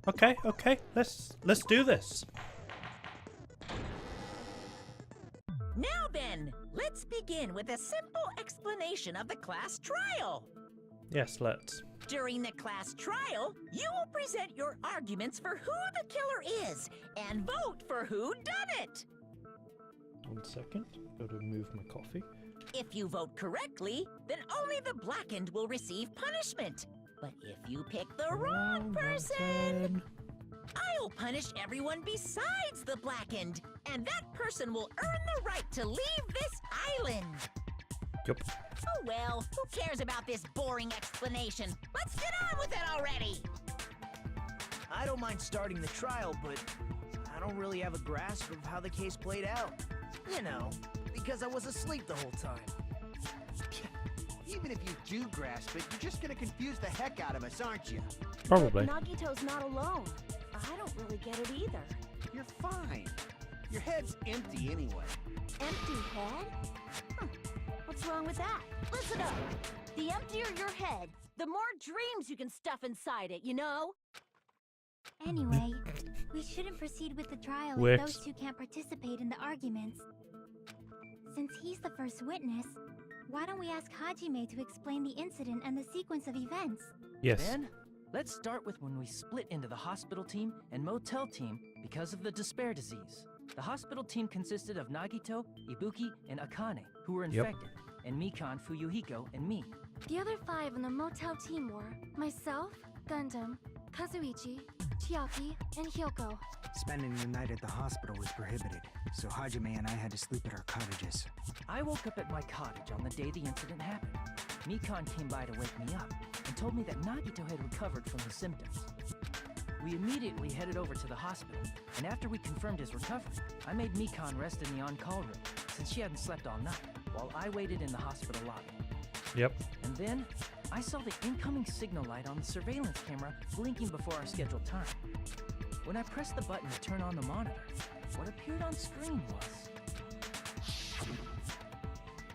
Okay, let's do this. Now then, let's begin with a simple explanation of the class trial. Yes, let's. During the class trial, you will present your arguments for who the killer is and vote for who done it. 1 second. Got to move my coffee. If you vote correctly, then only the blackened will receive punishment. But if you pick the wrong person, I'll punish everyone besides the blackened, and that person will earn the right to leave this island. Yup. Oh well, who cares about this boring explanation? Let's get on with it already! I don't mind starting the trial, but I don't really have a grasp of how the case played out. You know, because I was asleep the whole time. Even if you do grasp it, you're just gonna confuse the heck out of us, aren't you? Probably. Nagito's not alone. I don't really get it either. You're fine. Your head's empty anyway. Empty head? What's wrong with that? Listen up! The emptier your head, the more dreams you can stuff inside it, you know? Anyway, we shouldn't proceed with the trial Wix. if those two can't participate in the arguments. Since he's the first witness, why don't we ask Hajime to explain the incident and the sequence of events? Yes. Then, let's start with when we split into the hospital team and motel team because of the despair disease. The hospital team consisted of Nagito, Ibuki, and Akane, who were infected, and Mikan, Fuyuhiko, and me. The other 5 on the motel team were myself, Gundam, Kazuichi, Chiaki, and Hyoko. Spending the night at the hospital was prohibited, so Hajime and I had to sleep at our cottages. I woke up at my cottage on the day the incident happened. Mikan came by to wake me up and told me that Nagito had recovered from his symptoms. We immediately headed over to the hospital, and after we confirmed his recovery, I made Mikan rest in the on-call room, since she hadn't slept all night, while I waited in the hospital lobby. Yep. And then, I saw the incoming signal light on the surveillance camera blinking before our scheduled time. When I pressed the button to turn on the monitor, what appeared on screen was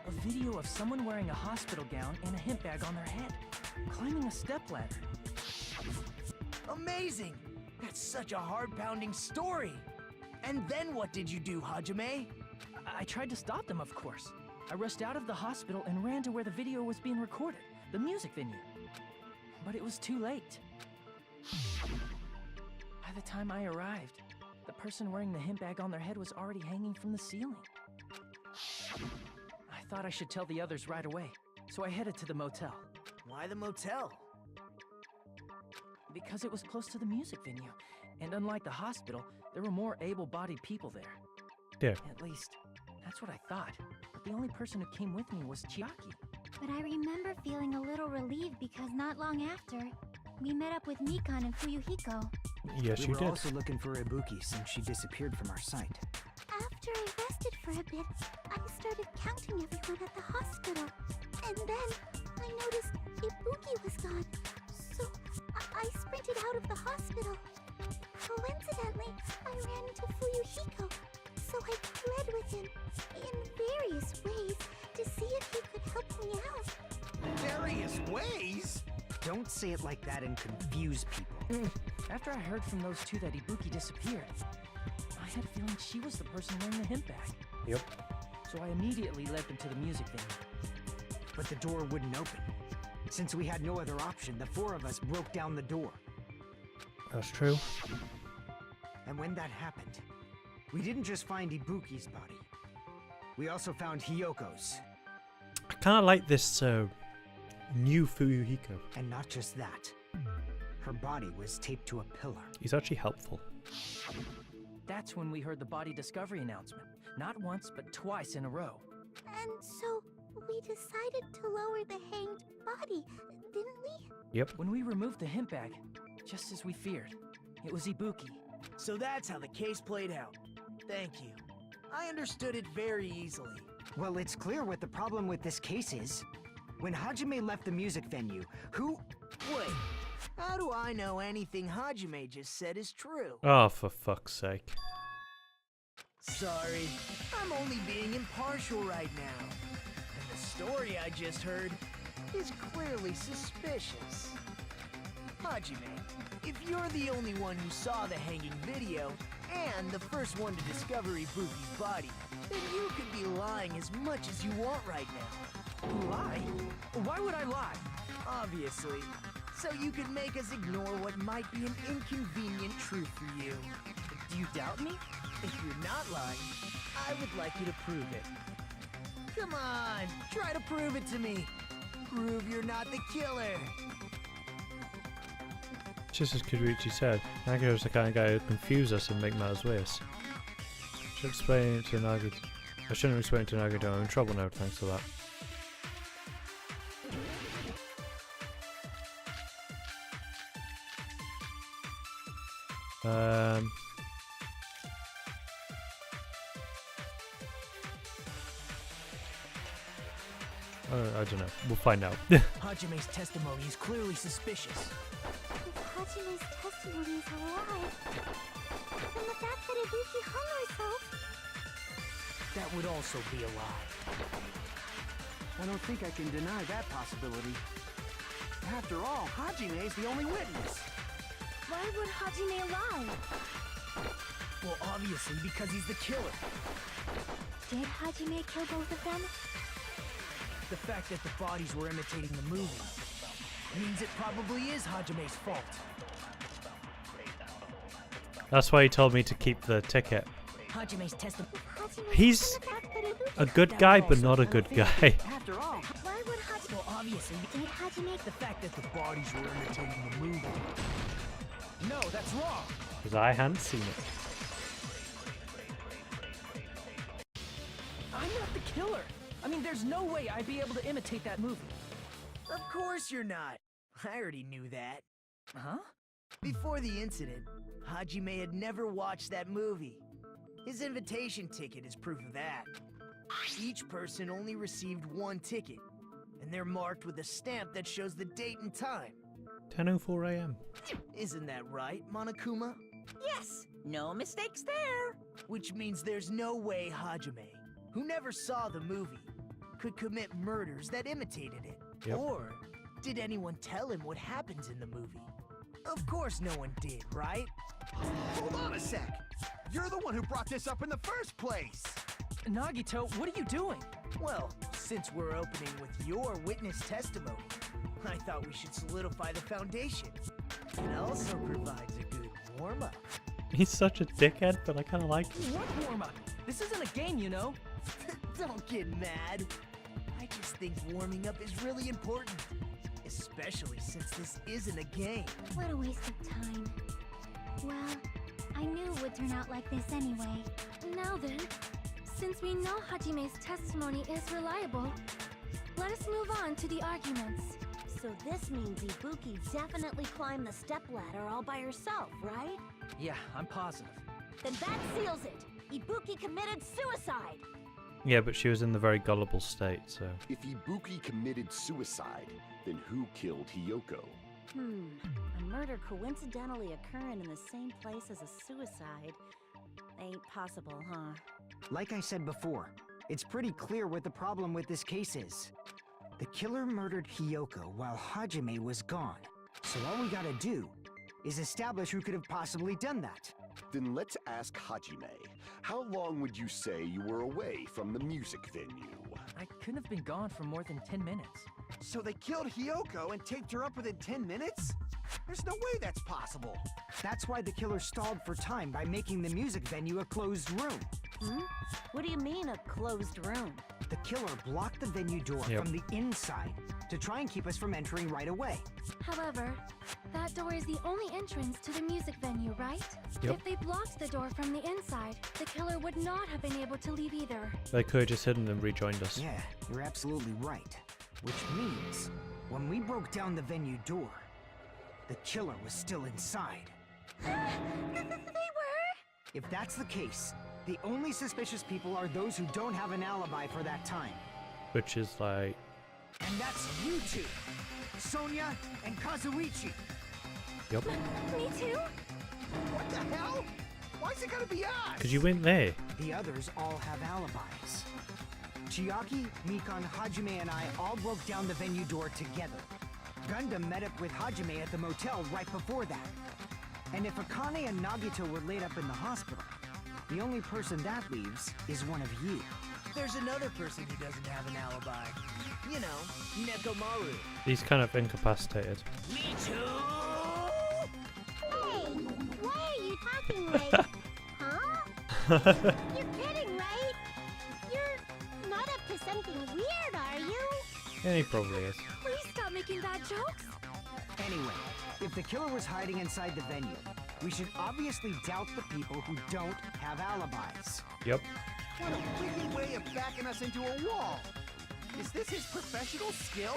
a video of someone wearing a hospital gown and a hemp bag on their head, climbing a stepladder. Amazing! That's such a heart-pounding story! And then what did you do, Hajime? I tried to stop them, of course. I rushed out of the hospital and ran to where the video was being recorded, the music venue. But it was too late. By the time I arrived, the person wearing the hemp bag on their head was already hanging from the ceiling. I thought I should tell the others right away, so I headed to the motel. Why the motel? Because it was close to the music venue, and unlike the hospital, there were more able-bodied people there. Yeah. At least, that's what I thought. But the only person who came with me was Chiaki. But I remember feeling a little relieved because not long after, we met up with Mikan and Fuyuhiko. Yes, We you were did. also looking for Ibuki since she disappeared from our sight. After I rested for a bit, I started counting everyone at the hospital. And then I noticed Ibuki was gone. So I sprinted out of the hospital. Coincidentally, I ran into Fuyuhiko. So I fled with him in various ways to see if he could help me out. Various ways? Don't say it like that and confuse people. After I heard from those two that Ibuki disappeared, I had a feeling she was the person wearing the hemp bag. Yep. So I immediately led them to the music venue. But the door wouldn't open. Since we had no other option, the 4 of us broke down the door. That's true. And when that happened, we didn't just find Ibuki's body. We also found Hyoko's. I kind of like this new Fuyuhiko. And not just that. Her body was taped to a pillar. He's actually helpful. That's when we heard the body discovery announcement. Not once, but twice in a row. And so we decided to lower the hanged body, didn't we? Yep. When we removed the hemp bag, just as we feared, it was Ibuki. So that's how the case played out. Thank you. I understood it very easily. Well, it's clear what the problem with this case is. When Hajime left the music venue, who... Wait, how do I know anything Hajime just said is true? Oh, for fuck's sake. Sorry, I'm only being impartial right now. And the story I just heard is clearly suspicious. Hajime, if you're the only one who saw the hanging video, and the first one to discover Ibuki's body, then you could be lying as much as you want right now. Lie? Why would I lie? Obviously. So you could make us ignore what might be an inconvenient truth for you. Do you doubt me? If you're not lying, I would like you to prove it. Come on, try to prove it to me. Prove you're not the killer. Just as Kazuichi said, Nagito's the kind of guy who confuse us and make matters worse. I shouldn't explain it to Nagito. I'm in trouble now thanks to that. I don't know. We'll find out. Hajime's testimony is clearly suspicious. If Hajime's testimony is a lie, then the fact that Ibuki hung herself... That would also be a lie. I don't think I can deny that possibility. After all, Hajime is the only witness. Why would Hajime lie? Well, obviously because he's the killer. Did Hajime kill both of them? The fact that the bodies were imitating the movie means it probably is Hajime's fault. That's why he told me to keep the ticket. Hajime's testimony. He's a good guy, but not a good guy. After all, Why would Hajime... well, obviously, Did Hajime... the fact that the bodies were imitating the movie. No, that's wrong. Because I hadn't seen it. I'm not the killer. I mean, there's no way I'd be able to imitate that movie. Of course you're not. I already knew that. Huh? Before the incident, Hajime had never watched that movie. His invitation ticket is proof of that. Each person only received one ticket, and they're marked with a stamp that shows the date and time. 10:04 a.m. Isn't that right, Monokuma? Yes, no mistakes there. Which means there's no way Hajime, who never saw the movie, could commit murders that imitated it. Yep. Or did anyone tell him what happens in the movie? Of course no one did, right? Hold on a sec. You're the one who brought this up in the first place. Nagito, what are you doing? Well, since we're opening with your witness testimony, I thought we should solidify the foundation. It also provides a good warm-up. He's such a dickhead, but I kind of like him. What warm-up? This isn't a game, you know. Don't get mad. I just think warming up is really important. Especially since this isn't a game. What a waste of time. Well, I knew it would turn out like this anyway. Now then, since we know Hajime's testimony is reliable, let us move on to the arguments. So this means Ibuki definitely climbed the stepladder all by herself, right? Yeah, I'm positive. Then that seals it! Ibuki committed suicide! Yeah, but she was in the very gullible state, so... If Ibuki committed suicide, then who killed Hiyoko? A murder coincidentally occurring in the same place as a suicide ain't possible, huh? Like I said before, it's pretty clear what the problem with this case is. The killer murdered Hiyoko while Hajime was gone. So all we gotta do is establish who could have possibly done that. Then let's ask Hajime. How long would you say you were away from the music venue? I couldn't have been gone for more than 10 minutes. So they killed Hiyoko and taped her up within 10 minutes? There's no way that's possible. That's why the killer stalled for time by making the music venue a closed room. What do you mean, a closed room? The killer blocked the venue door Yep. from the inside to try and keep us from entering right away. However, that door is the only entrance to the music venue, right? Yep. If they blocked the door from the inside, the killer would not have been able to leave either. They could have just hidden and rejoined us. Yeah, you're absolutely right. Which means, when we broke down the venue door, the killer was still inside. They were? If that's the case, the only suspicious people are those who don't have an alibi for that time. Which is like... And that's you two, Sonia and Kazuichi. Yep. Me too? What the hell? Why's it gotta be us? Because you went there. The others all have alibis. Chiaki, Mikan, Hajime, and I all broke down the venue door together. Gundam met up with Hajime at the motel right before that. And if Akane and Nagito were laid up in the hospital, the only person that leaves is one of you. There's another person who doesn't have an alibi. You know, Nekomaru. He's kind of incapacitated. Me too! Hey, why are you talking like... Huh? You're kidding, right? You're not up to something weird, are you? Yeah, he probably is. Please stop making bad jokes. Anyway, if the killer was hiding inside the venue, we should obviously doubt the people who don't have alibis. Yep. What a wicked way of backing us into a wall. Is this his professional skill?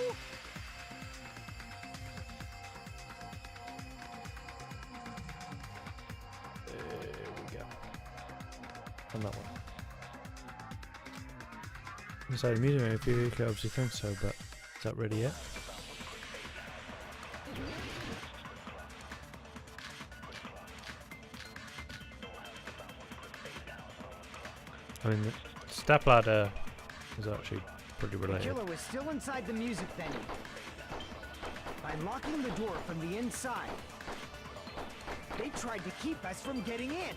There we go. On that one. Inside the museum, if you could obviously think so, but is that really it? I mean, the stepladder is actually pretty The related. killer was still inside the music venue. By locking the door from the inside, they tried to keep us from getting in.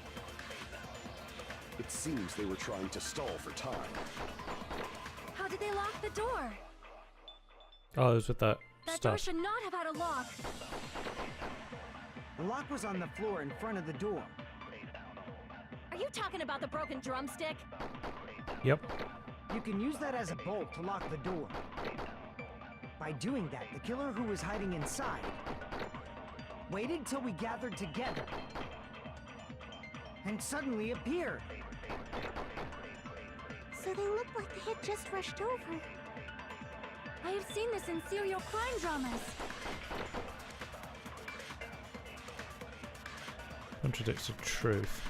It seems they were trying to stall for time. How did they lock the door? Oh, it was with that That door stuff. should not have had a lock. The lock was on the floor in front of the door. Are you talking about the broken drumstick? Yep. You can use that as a bolt to lock the door. By doing that, the killer who was hiding inside waited till we gathered together and suddenly appeared. So they look like they had just rushed over. I have seen this in serial crime dramas. Contradicts the truth.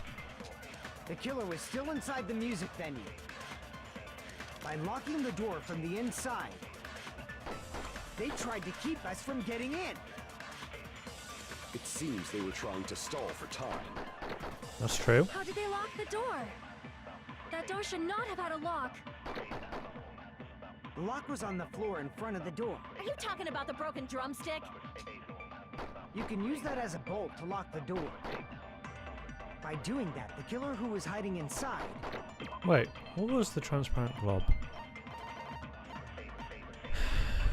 The killer was still inside the music venue. By locking the door from the inside, they tried to keep us from getting in. It seems they were trying to stall for time. That's true. How did they lock the door? That door should not have had a lock. The lock was on the floor in front of the door. Are you talking about the broken drumstick? You can use that as a bolt to lock the door. By doing that, the killer who was hiding inside Wait, what was the transparent glob?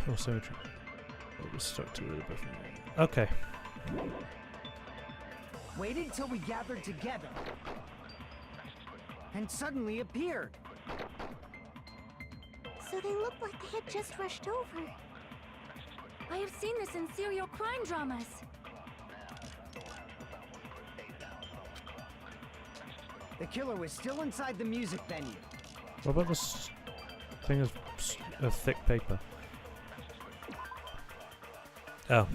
Oh, symmetry. It was stuck to the bit. Okay. waited till we gathered together and suddenly appeared. So they look like they had just rushed over. I have seen this in serial crime dramas. The killer was still inside the music venue. What about this thing of thick paper? Oh.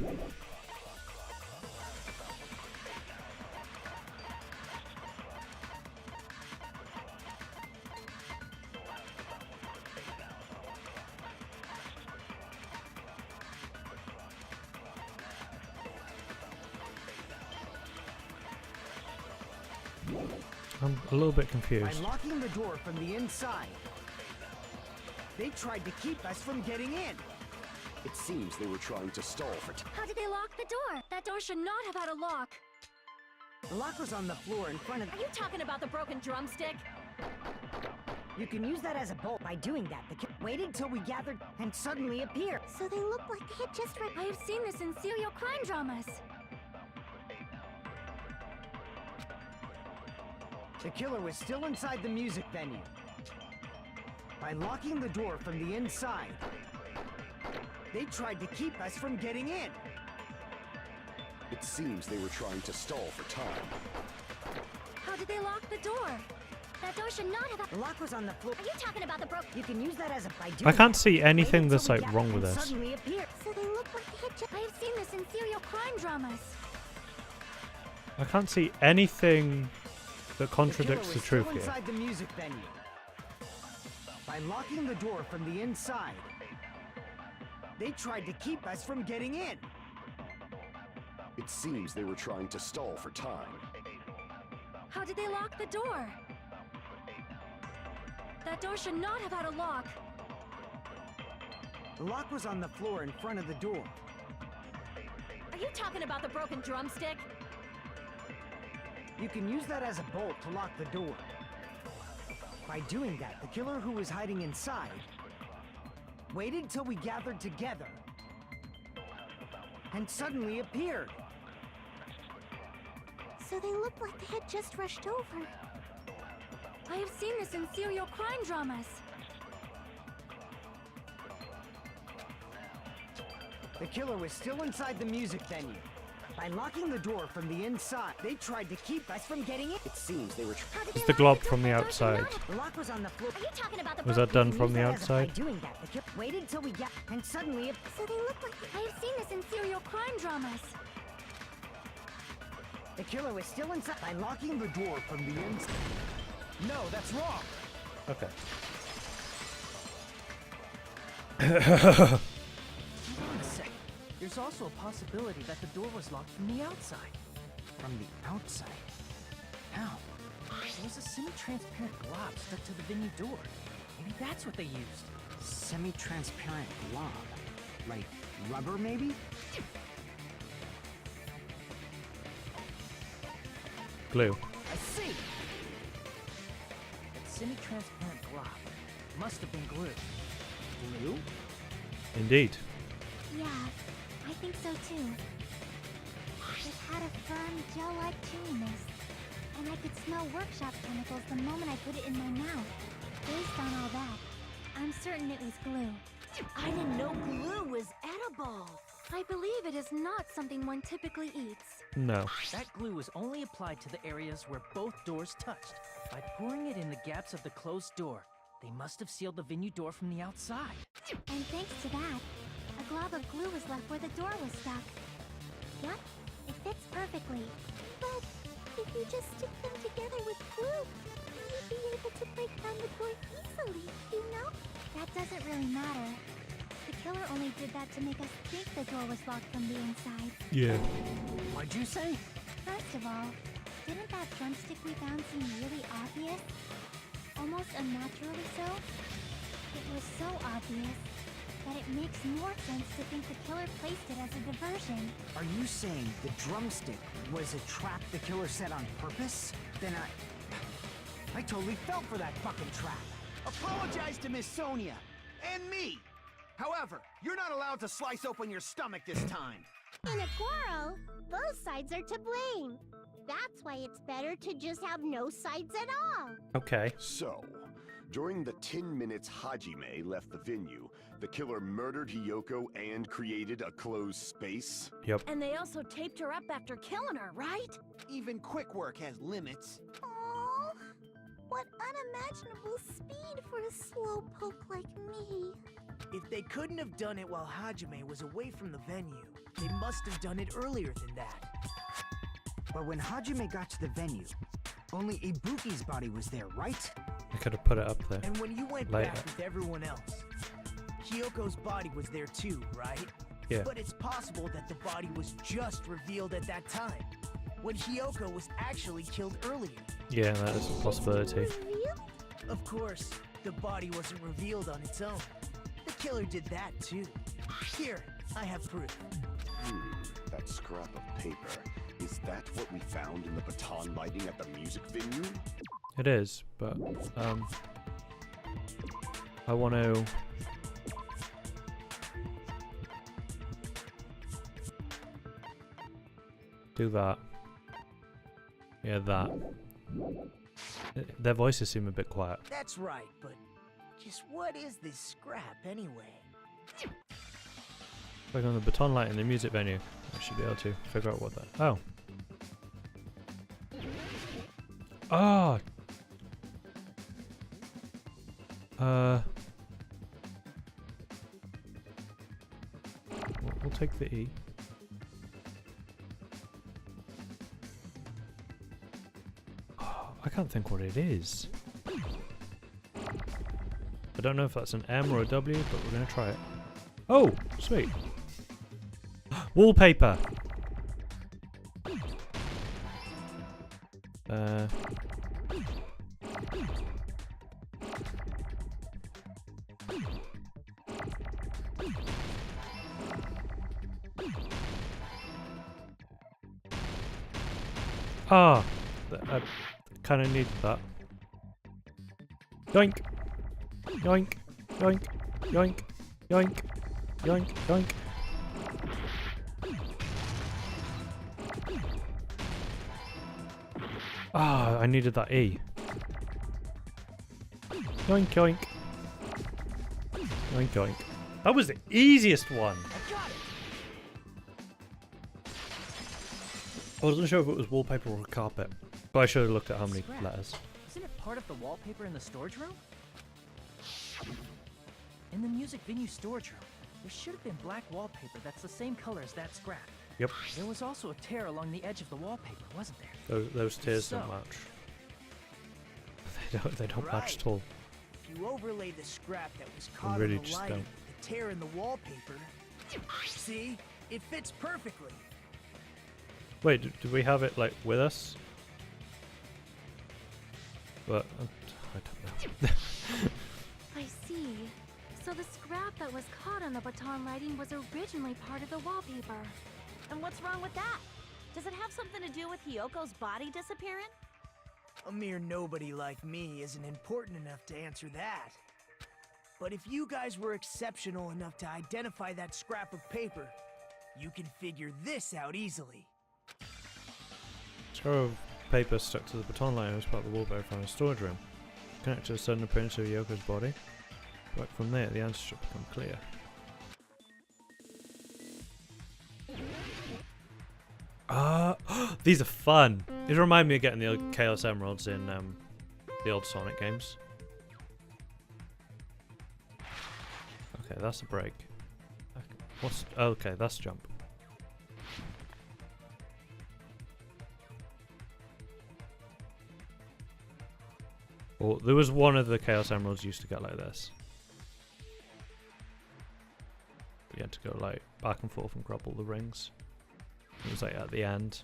I'm a little bit By confused. locking the door from the inside, they tried to keep us from getting in. It seems they were trying to stall for time. How did they lock the door? That door should not have had a lock. The lock was on the floor in front of... Are you talking about the broken drumstick? You can use that as a bolt. By doing that, the killer waited till we gathered and suddenly appeared. So they look like they had just I have seen this in serial crime dramas. The killer was still inside the music venue. By locking the door from the inside, they tried to keep us from getting in. It seems they were trying to stall for time. How did they lock the door? That door should not have... The lock was on the floor. Are you talking about the broken... You can use that as a... By doing I can't that, see anything waited that's till we like gathered wrong with and this. Suddenly appeared. So they look like they had just... I have seen this in serial crime dramas. I can't see anything that The contradicts killer the was truth still here. inside the music venue. By locking the door from the inside, they tried to keep us from getting in. It seems they were trying to stall for time. How did they lock the door? That door should not have had a lock. The lock was on the floor in front of the door. Are you talking about the broken drumstick? You can use that as a bolt to lock the door. By doing that, the killer who was hiding inside waited till we gathered together and suddenly appeared. So they looked like they had just rushed over. I have seen this in serial crime dramas. The killer was still inside the music venue. By locking the door from the inside, they tried to keep us from getting in. It seems they were It's the glob from the outside. The lock was on the floor. Are you talking about the Was that done from the By outside? doing that, the killer waited till we got and suddenly So they looked like I have seen this in serial crime dramas. the killer was still inside. By locking the door from the inside. No, that's wrong. Okay. Hold on a second. There's also a possibility that the door was locked from the outside. From the outside? How? There was a semi-transparent glob stuck to the venue door. Maybe that's what they used. Semi-transparent glob. Like rubber, maybe? Glue. I see! That semi-transparent glob must have been glue. Glue? Indeed. Yeah, I think so too. It had a firm, gel-like chewiness, and I could smell workshop chemicals the moment I put it in my mouth. Based on all that, I'm certain it was glue. I didn't know glue was edible. I believe it is not something one typically eats. No. That glue was only applied to the areas where both doors touched. By pouring it in the gaps of the closed door, they must have sealed the venue door from the outside. And thanks to that, a glob of glue was left where the door was stuck. Yep, it fits perfectly. But if you just stick them together with glue, you'd be able to break down the door easily, you know? That doesn't really matter. The killer only did that to make us think the door was locked from the inside. Yeah. What'd you say? First of all, didn't that drumstick we found seem really obvious? Almost unnaturally so? It was so obvious that it makes more sense to think the killer placed it as a diversion. Are you saying the drumstick was a trap the killer set on purpose? Then I totally fell for that fucking trap. Apologize to Miss Sonia and me. However, you're not allowed to slice open your stomach this time. In a quarrel, both sides are to blame. That's why it's better to just have no sides at all. Okay. So, during the 10 minutes Hajime left the venue, the killer murdered Hiyoko and created a closed space? Yep. And they also taped her up after killing her, right? Even quick work has limits. Oh, what unimaginable speed for a slowpoke like me. If they couldn't have done it while Hajime was away from the venue, they must have done it earlier than that. But when Hajime got to the venue, only Ibuki's body was there, right? I could have put it up there. And when you went Later. back with everyone else, Hiyoko's body was there too, right? Yeah. But it's possible that the body was just revealed at that time, when Hiyoko was actually killed earlier. Yeah, that is a possibility. Of course, the body wasn't revealed on its own. The killer did that too. Here, I have proof. That scrap of paper. Is that what we found in the baton lighting at the music venue? It is, but I want to do that. Yeah, that. Their voices seem a bit quiet. That's right, but just what is this scrap anyway? Click on the baton light in the music venue. I should be able to figure out what that. Oh. Ah. We'll take the E. I can't think what it is. I don't know if that's an M or a W, but we're gonna try it. Oh, sweet. Wallpaper. Ah! I kind of needed that. Yoink! Yoink! Yoink! Yoink! Yoink! Yoink! Yoink! Ah, I needed that E. Yoink, yoink. Yoink, yoink. That was the easiest one. I got it. I wasn't sure if it was wallpaper or carpet, but I should have looked at how many Scrap. letters. Isn't it part of the wallpaper in the storage room? In the music venue storage room, there should have been black wallpaper that's the same color as that scrap. Yep. There was also a tear along the edge of the wallpaper, wasn't there? Those tears don't So- match. They don't match Right. at all. If you overlay the scrap that was caught really in the just lighting, don't. the tear in the wallpaper, see? It fits perfectly. Wait, do we have it like with us? But I don't know. I see. So the scrap that was caught on the baton lighting was originally part of the wallpaper. And what's wrong with that? Does it have something to do with Hyoko's body disappearing? A mere nobody like me isn't important enough to answer that. But if you guys were exceptional enough to identify that scrap of paper, you can figure this out easily. Scrap of paper stuck to the baton line as part of the wallpaper from the storage room. Connected to the sudden appearance of Yoko's body. Right from there, the answer should become clear. These are fun. These remind me of getting the old Chaos Emeralds in the old Sonic games. Okay, that's a break. Okay, that's jump. Well, there was one of the Chaos Emeralds used to get like this. You had to go like back and forth and grab all the rings. It was like at the end.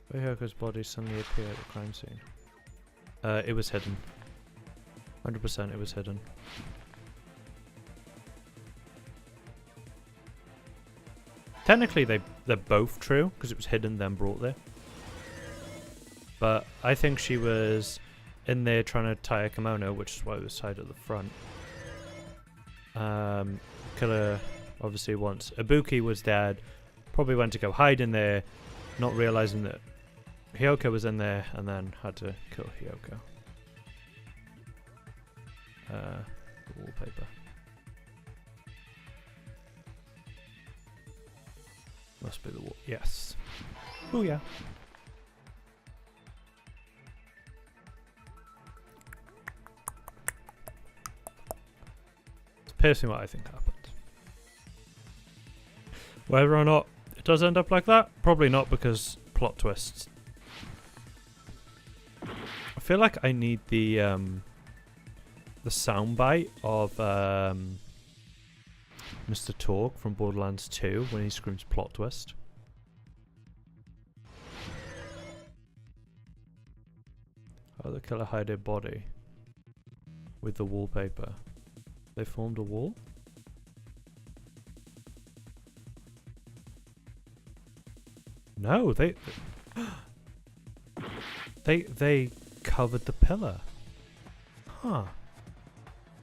Where Hyoko's body suddenly appeared at the crime scene. It was hidden. 100% it was hidden. Technically they're both true, because it was hidden then brought there. But I think she was in there trying to tie a kimono, which is why it was tied at the front. Killer obviously once Ibuki was dead, probably went to go hide in there, not realizing that Hyoko was in there, and then had to kill Hyoko. The wallpaper. Must be the wall. Yes. Oh yeah. It's personally what I think happened. Whether or not it does end up like that, probably not, because plot twists. I feel like I need the soundbite of Mr. Talk from Borderlands 2 when he screams plot twist. Oh, the killer hide their body with the wallpaper. They formed a wall? No, they covered the pillar. Huh.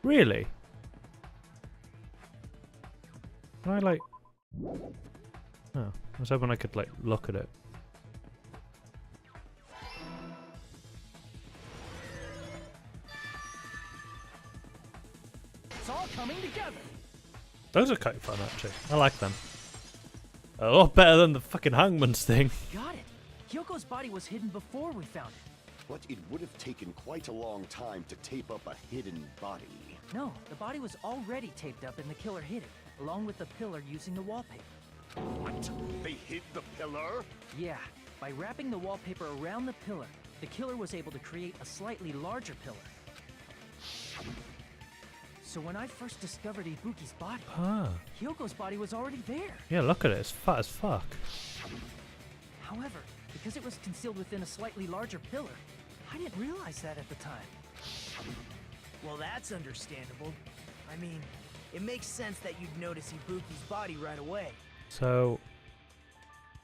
Really? Can I like... Oh, I was hoping I could like look at it. It's all coming together. Those are quite fun actually. I like them. A lot better than the fucking hangman's thing. Got it. Hyoko's body was hidden before we found it. But it would have taken quite a long time to tape up a hidden body. No, the body was already taped up and the killer hid it, along with the pillar using the wallpaper. What? They hid the pillar? Yeah, by wrapping the wallpaper around the pillar, the killer was able to create a slightly larger pillar. So when I first discovered Ibuki's body, Hyoko's body was already there. Yeah, look at it. It's fat as fuck. However, because it was concealed within a slightly larger pillar, I didn't realize that at the time. Well, that's understandable. I mean, it makes sense that you'd notice Ibuki's body right away. So,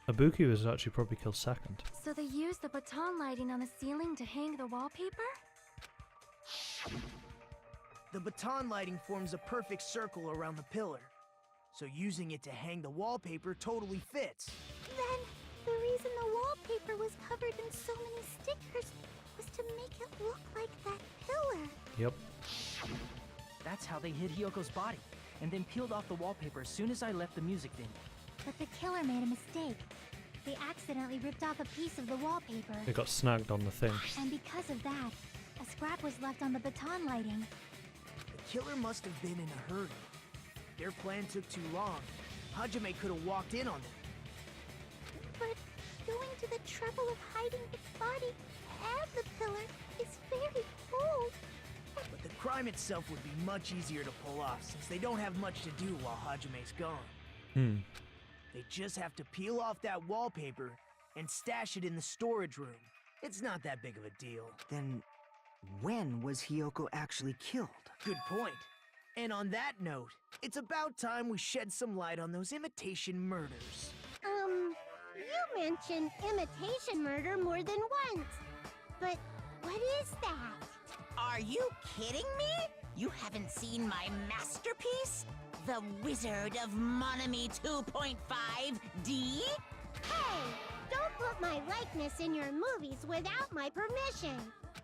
Ibuki was actually probably killed second. So they used the baton lighting on the ceiling to hang the wallpaper? The baton lighting forms a perfect circle around the pillar, so using it to hang the wallpaper totally fits. Then, the reason the wallpaper was covered in so many stickers was to make it look like that pillar. Yep. That's how they hid Hyoko's body, and then peeled off the wallpaper as soon as I left the music venue. But the killer made a mistake. They accidentally ripped off a piece of the wallpaper. It got snagged on the thing. And because of that, a scrap was left on the baton lighting. The killer must have been in a hurry. Their plan took too long. Hajime could have walked in on them. But going to the trouble of hiding the body and the pillar is very bold. But the crime itself would be much easier to pull off since they don't have much to do while Hajime's gone. They just have to peel off that wallpaper and stash it in the storage room. It's not that big of a deal. Then, when was Hyoko actually killed? Good point. And on that note, it's about time we shed some light on those imitation murders. You mentioned imitation murder more than once. But what is that? Are you kidding me? You haven't seen my masterpiece? The Wizard of Monami 2.5D? Hey, don't put my likeness in your movies without my permission.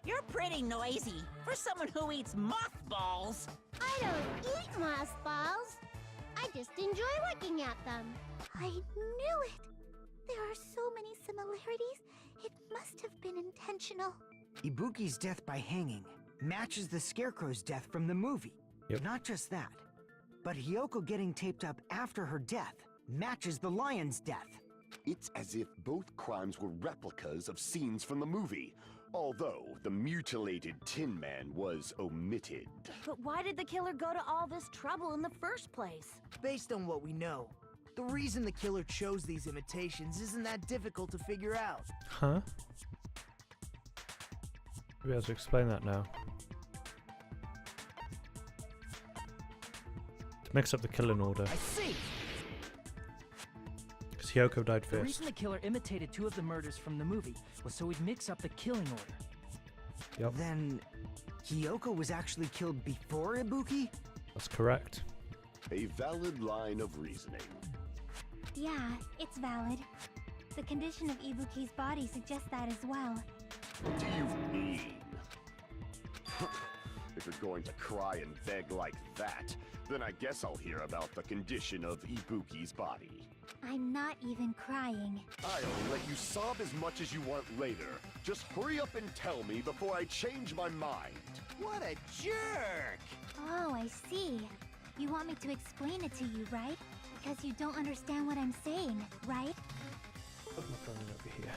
You're pretty noisy for someone who eats mothballs. I don't eat mothballs. I just enjoy looking at them. I knew it. There are so many similarities. It must have been intentional. Ibuki's death by hanging matches the Scarecrow's death from the movie. Yep. Not just that, but Hyoko getting taped up after her death matches the lion's death. It's as if both crimes were replicas of scenes from the movie, although the mutilated Tin Man was omitted. But why did the killer go to all this trouble in the first place? Based on what we know, the reason the killer chose these imitations isn't that difficult to figure out. Huh? We'll be able to explain that now. To mix up the killing order. I see! Because Hyoko died The first. reason the killer imitated 2 of the murders from the movie was so he'd mix up the killing order. Yep, Then, Hyoko was actually killed before Ibuki? that's correct. A valid line of reasoning. Yeah, it's valid. The condition of Ibuki's body suggests that as well. What do you mean? If you're going to cry and beg like that, then I guess I'll hear about the condition of Ibuki's body. I'm not even crying. I'll let you sob as much as you want later. Just hurry up and tell me before I change my mind. What a jerk! Oh, I see. You want me to explain it to you, right? Because you don't understand what I'm saying, right? Put my phone over here.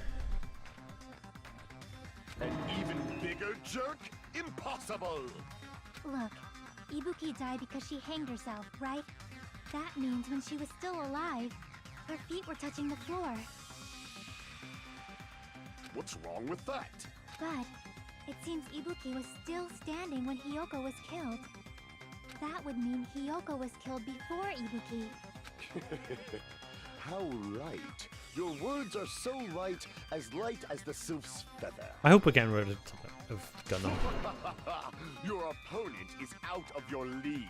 An even bigger jerk? Impossible! Look, Ibuki died because she hanged herself, right? That means when she was still alive, her feet were touching the floor. What's wrong with that? But it seems Ibuki was still standing when Hyoko was killed. That would mean Hyoko was killed before Ibuki. How right. Your words are so light as the sylph's feather. I hope we're getting rid of Gunnar. Your opponent is out of your league.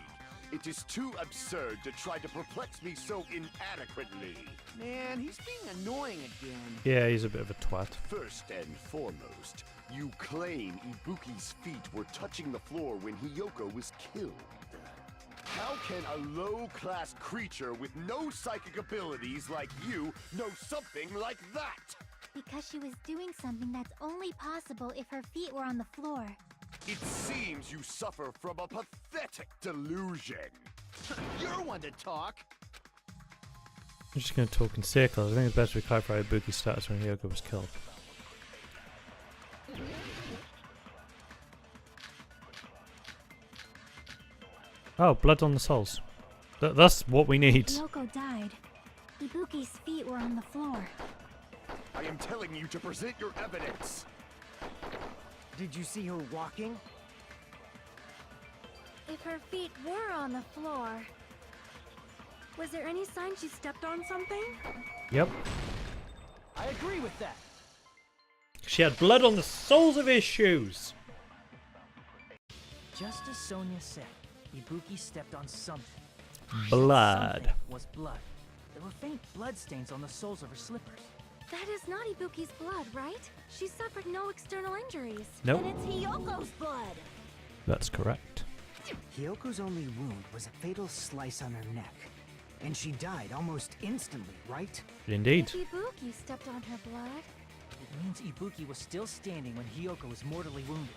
It is too absurd to try to perplex me so inadequately. Man, he's being annoying again. Yeah, he's a bit of a twat. First and foremost, you claim Ibuki's feet were touching the floor when Hyoko was killed. How can a low-class creature with no psychic abilities like you know something like that? Because she was doing something that's only possible if her feet were on the floor. It seems you suffer from a pathetic delusion. You're one to talk. I'm just going to talk in circles. I think it's best we clarify Ibuki's status when Hyoko was killed. Oh, blood on the soles. That's what we need. Hyoko died. Ibuki's feet were on the floor. I am telling you to present your evidence. Did you see her walking? If her feet were on the floor, was there any sign she stepped on something? Yep. I agree with that. She had blood on the soles of his shoes. Just as Sonia said, Ibuki stepped on something. Blood. Something was blood. There were faint blood stains on the soles of her slippers. That is not Ibuki's blood, right? She suffered no external injuries. Nope. And it's Hiyoko's blood. That's correct. Hyoko's only wound was a fatal slice on her neck. And she died almost instantly, right? Indeed. If Ibuki stepped on her blood, It means Ibuki was still standing when Hiyoko was mortally wounded.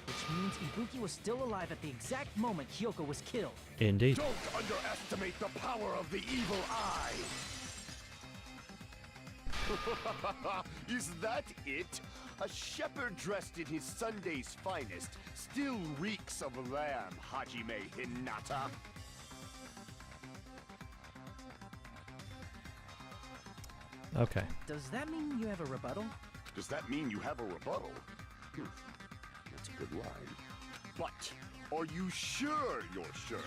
Which means Ibuki was still alive at the exact moment Hiyoko was killed. Indeed. Don't underestimate the power of the evil eye! Is that it? A shepherd dressed in his Sunday's finest still reeks of lamb, Hajime Hinata. Okay. Does that mean you have a rebuttal? Does that mean you have a rebuttal? That's a good line. But are you sure you're sure?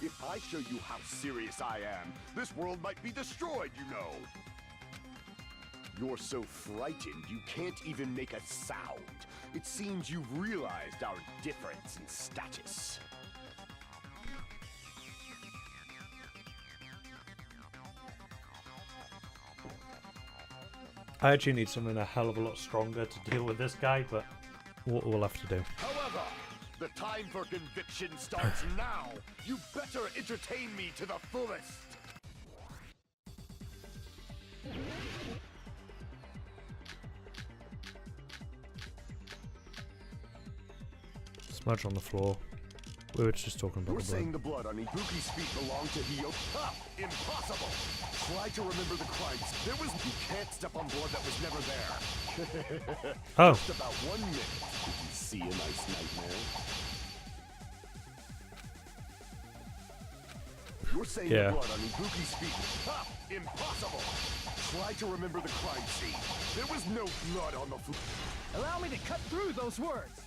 If I show you how serious I am, this world might be destroyed, you know. You're so frightened you can't even make a sound. It seems you've realized our difference in status. I actually need something a hell of a lot stronger to deal with this guy, but we'll have to do. However, the time for conviction starts now. You better entertain me to the fullest. Smudge on the floor. We were just talking about You're the blood. saying the blood on Ibuki's feet belonged to Hiyoko? Ha! Impossible! Try to remember the crimes. You can't step on blood that was never there. Oh. Just about 1 minute. Did you see a nice nightmare? You're saying Yeah. the blood on Ibuki's feet. Ha! Impossible! Try to remember the crime scene. There was no blood on the floor. Allow me to cut through those words.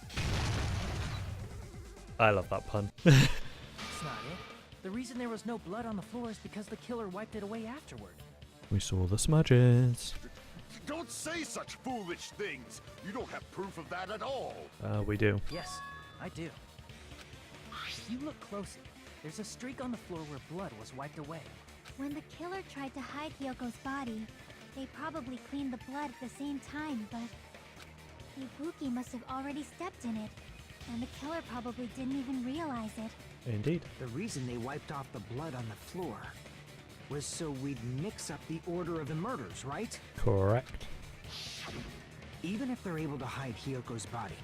I love that pun. That's not it. The reason there was no blood on the floor is because the killer wiped it away afterward. We saw the smudges. Don't say such foolish things. You don't have proof of that at all. We do. Yes, I do. If you look closely, there's a streak on the floor where blood was wiped away. When the killer tried to hide Hyoko's body, they probably cleaned the blood at the same time, but Ibuki must have already stepped in it, and the killer probably didn't even realize it. Indeed. The reason they wiped off the blood on the floor was so we'd mix up the order of the murders, right? Correct. Even if they're able to hide Hyoko's body,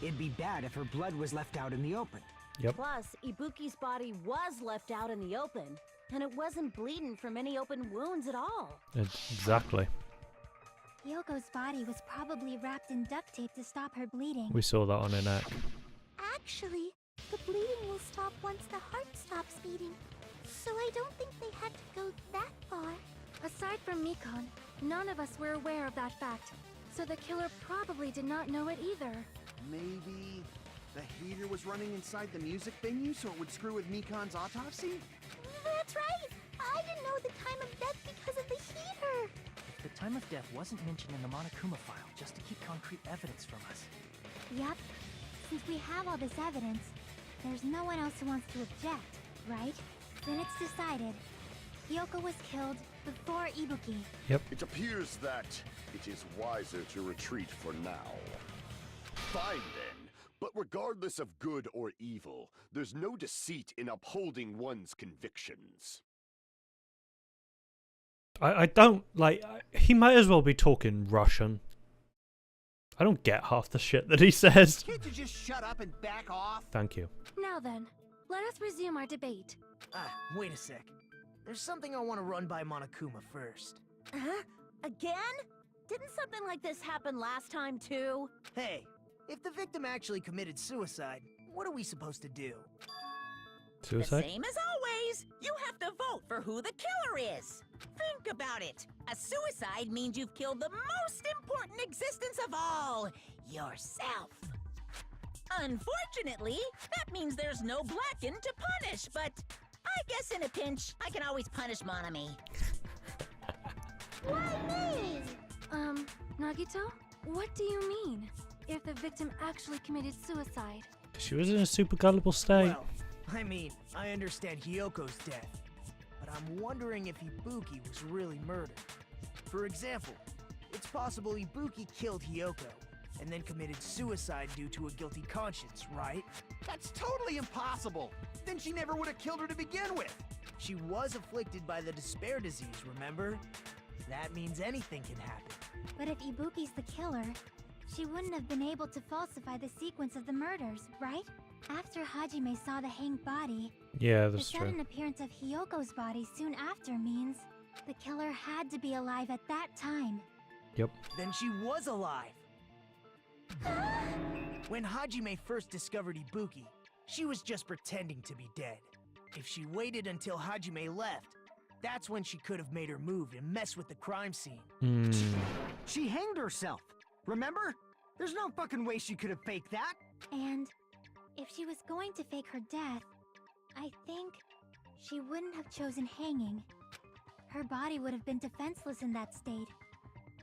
it'd be bad if her blood was left out in the open. Yep. Plus, Ibuki's body was left out in the open, and it wasn't bleeding from any open wounds at all. Exactly. Hyoko's body was probably wrapped in duct tape to stop her bleeding. We saw that on her neck. Actually, the bleeding will stop once the heart stops beating. So I don't think they had to go that far. aside from Mikon, none of us were aware of that fact. So the killer probably did not know it either. Maybe the heater was running inside the music venue so it would screw with Mikon's autopsy? That's right! I didn't know the time of death because of the heater! The time of death wasn't mentioned in the Monokuma file, just to keep concrete evidence from us. Yep. Since we have all this evidence, there's no one else who wants to object, right? Then it's decided. Hiyoko was killed before Ibuki. It appears that it is wiser to retreat for now. Fine then, but regardless of good or evil, there's no deceit in upholding one's convictions. I don't, like, he might as well be talking Russian. I don't get half the shit that he says. Can't you just shut up and back off? Thank you. Now then, let us resume our debate. Wait a sec. There's something I want to run by Monokuma first. Huh? Again? Didn't something like this happen last time, too? Hey, if the victim actually committed suicide, what are we supposed to do? Suicide? The same as always. You have to vote for who the killer is. Think about it. A suicide means you've killed the most important existence of all, yourself. Unfortunately, that means there's no Blacken to punish, but I guess in a pinch, I can always punish Monami. Why me? Nagito? What do you mean? If the victim actually committed suicide? She was in a super gullible state. Well, I mean, I understand Hyoko's death, but I'm wondering if Ibuki was really murdered. For example, it's possible Ibuki killed Hyoko and then committed suicide due to a guilty conscience, right? That's totally impossible! Then she never would have killed her to begin with! She was afflicted by the despair disease, remember? That means anything can happen. But if Ibuki's the killer, she wouldn't have been able to falsify the sequence of the murders, right? After Hajime saw the hanged body, Yeah, the that's true. sudden appearance of Hyoko's body soon after means the killer had to be alive at that time. Yep. Then she was alive! When Hajime first discovered Ibuki, she was just pretending to be dead. If she waited until Hajime left, that's when she could have made her move and mess with the crime scene. She hanged herself. Remember? There's no fucking way she could have faked that. And if she was going to fake her death, I think she wouldn't have chosen hanging. Her body would have been defenseless in that state.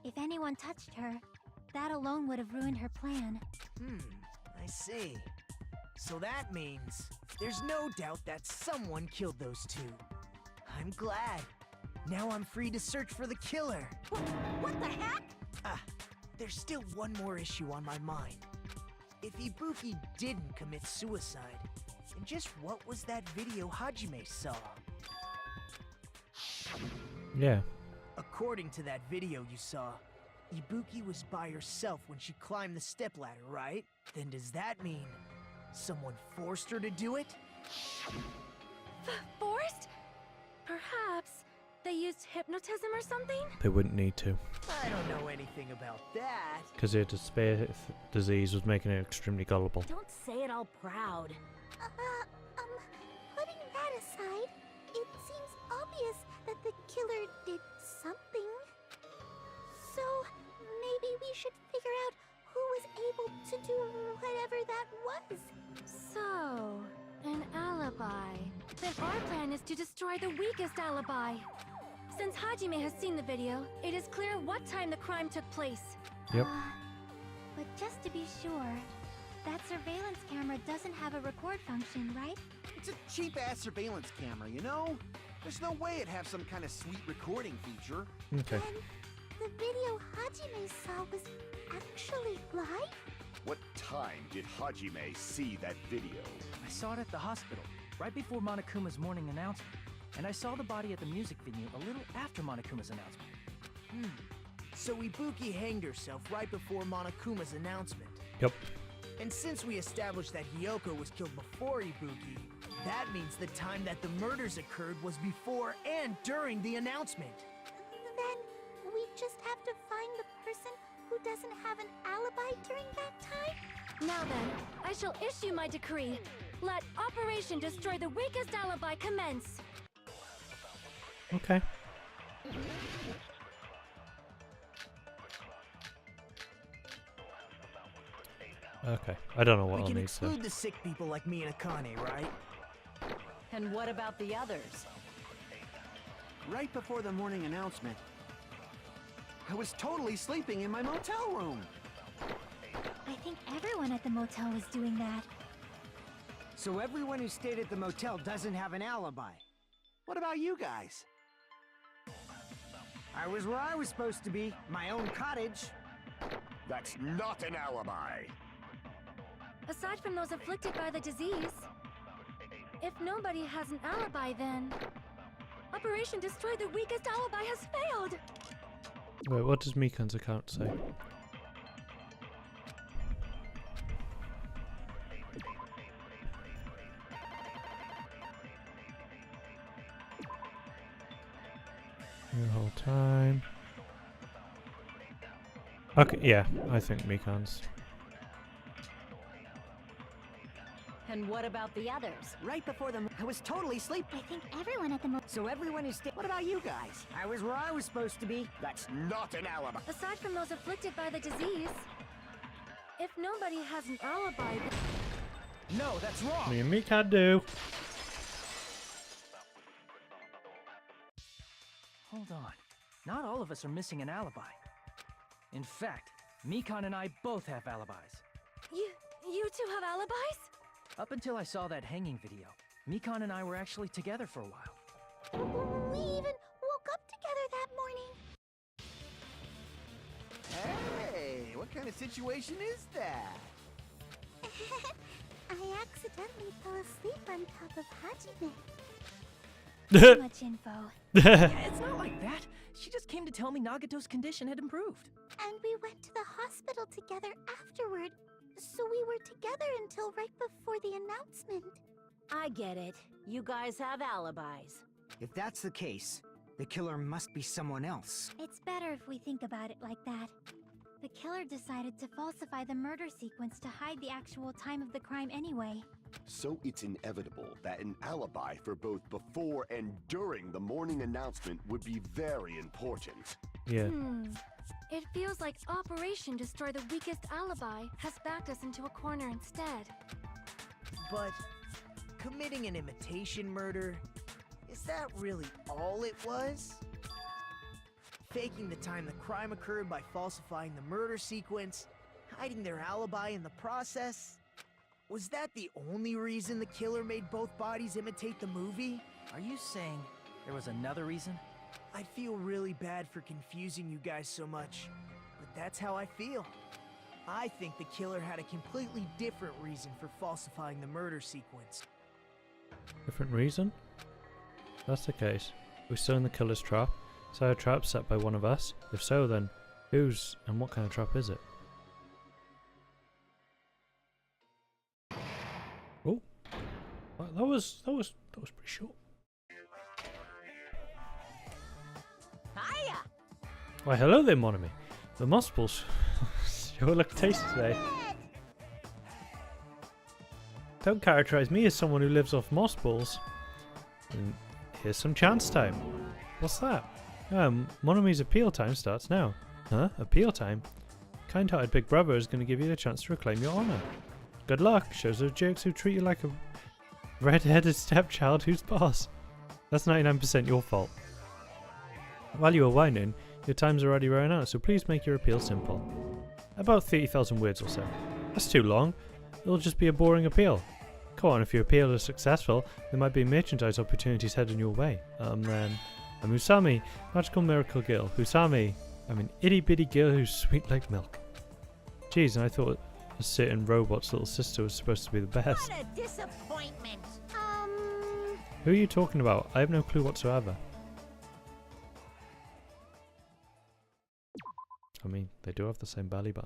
If anyone touched her, that alone would have ruined her plan. I see. So that means there's no doubt that someone killed those two. I'm glad. Now I'm free to search for the killer. What the heck? There's still one more issue on my mind. If Ibuki didn't commit suicide, then just what was that video Hajime saw? Yeah. According to that video you saw, Ibuki was by herself when she climbed the stepladder, right? Then does that mean someone forced her to do it? Forced? Perhaps they used hypnotism or something? They wouldn't need to. I don't know anything about that. Because the despair disease was making her extremely gullible. Don't say it all proud. Putting that aside, it seems obvious that the killer did something. So, maybe we should figure out who was able to do whatever that was. So, an alibi. Then our plan is to destroy the weakest alibi. Since Hajime has seen the video, it is clear what time the crime took place. Yep. But just to be sure, that surveillance camera doesn't have a record function, right? It's a cheap-ass surveillance camera, you know? There's no way it'd have some kind of sweet recording feature. Okay. Then the video Hajime saw was actually live? What time did Hajime see that video? I saw it at the hospital, right before Monokuma's morning announcement. And I saw the body at the music venue a little after Monokuma's announcement. So Ibuki hanged herself right before Monokuma's announcement. Yep. And since we established that Hyoko was killed before Ibuki, that means the time that the murders occurred was before and during the announcement. Then we just have to find the person who doesn't have an alibi during that time? Now then, I shall issue my decree. Let Operation Destroy the Weakest Alibi commence. Okay. Okay. I don't know what We I'll can need to. exclude the sick people like me and Akane, right? And what about the others? Right before the morning announcement, I was totally sleeping in my motel room. I think everyone at the motel was doing that. So everyone who stayed at the motel doesn't have an alibi. What about you guys? I was where I was supposed to be, my own cottage. That's not an alibi. Aside from those afflicted by the disease, if nobody has an alibi, then Operation Destroy the Weakest Alibi has failed! Wait, what does Mikan's account say? The whole time. Okay, yeah, I think Mikan's. And what about the others? Right before I was totally sleeping. I think everyone at the motel. So everyone who stayed. What about you guys? I was where I was supposed to be. That's not an alibi. Aside from those afflicted by the disease, if nobody has an alibi, then No, that's wrong! Me and Mikan do. Hold on. Not all of us are missing an alibi. In fact, Mikan and I both have alibis. You two have alibis? Up until I saw that hanging video, Mikan and I were actually together for a while. We even woke up together that morning. Hey, what kind of situation is that? I accidentally fell asleep on top of Hajime. Too much info. Yeah, it's not like that. She just came to tell me Nagato's condition had improved. And we went to the hospital together afterward. So we were together until right before the announcement. I get it. You guys have alibis. If that's the case, the killer must be someone else. It's better if we think about it like that. The killer decided to falsify the murder sequence to hide the actual time of the crime anyway. So it's inevitable that an alibi for both before and during the morning announcement would be very important. Yeah. It feels like Operation Destroy the Weakest Alibi has backed us into a corner instead. But committing an imitation murder, is that really all it was? Faking the time the crime occurred by falsifying the murder sequence, hiding their alibi in the process? Was that the only reason the killer made both bodies imitate the movie? Are you saying there was another reason? I feel really bad for confusing you guys so much, but that's how I feel. I think the killer had a completely different reason for falsifying the murder sequence. Different reason? If that's the case, we're still in the killer's trap. Is that a trap set by one of us? If so, then whose and what kind of trap is it? Oh, well, that was pretty short. Hiya! Why, hello there, Monami. The moss balls sure look tasty today. Don't characterize me as someone who lives off moss balls. And here's some chance time. What's that? Monami's appeal time starts now. Huh? Appeal time? Kind-hearted big brother is going to give you the chance to reclaim your honor. Good luck. Shows those jerks who treat you like a red-headed stepchild who's boss. That's 99% your fault. While you are whining, your time's already running out, so please make your appeal simple. About 30,000 words or so. That's too long. It'll just be a boring appeal. Come on, if your appeal is successful, there might be merchandise opportunities heading your way. Then... I'm Usami, magical miracle girl. Usami, I'm an itty-bitty girl who's sweet like milk. Jeez, and I thought a certain robot's little sister was supposed to be the best. What a disappointment! Who are you talking about? I have no clue whatsoever. I mean, they do have the same belly button.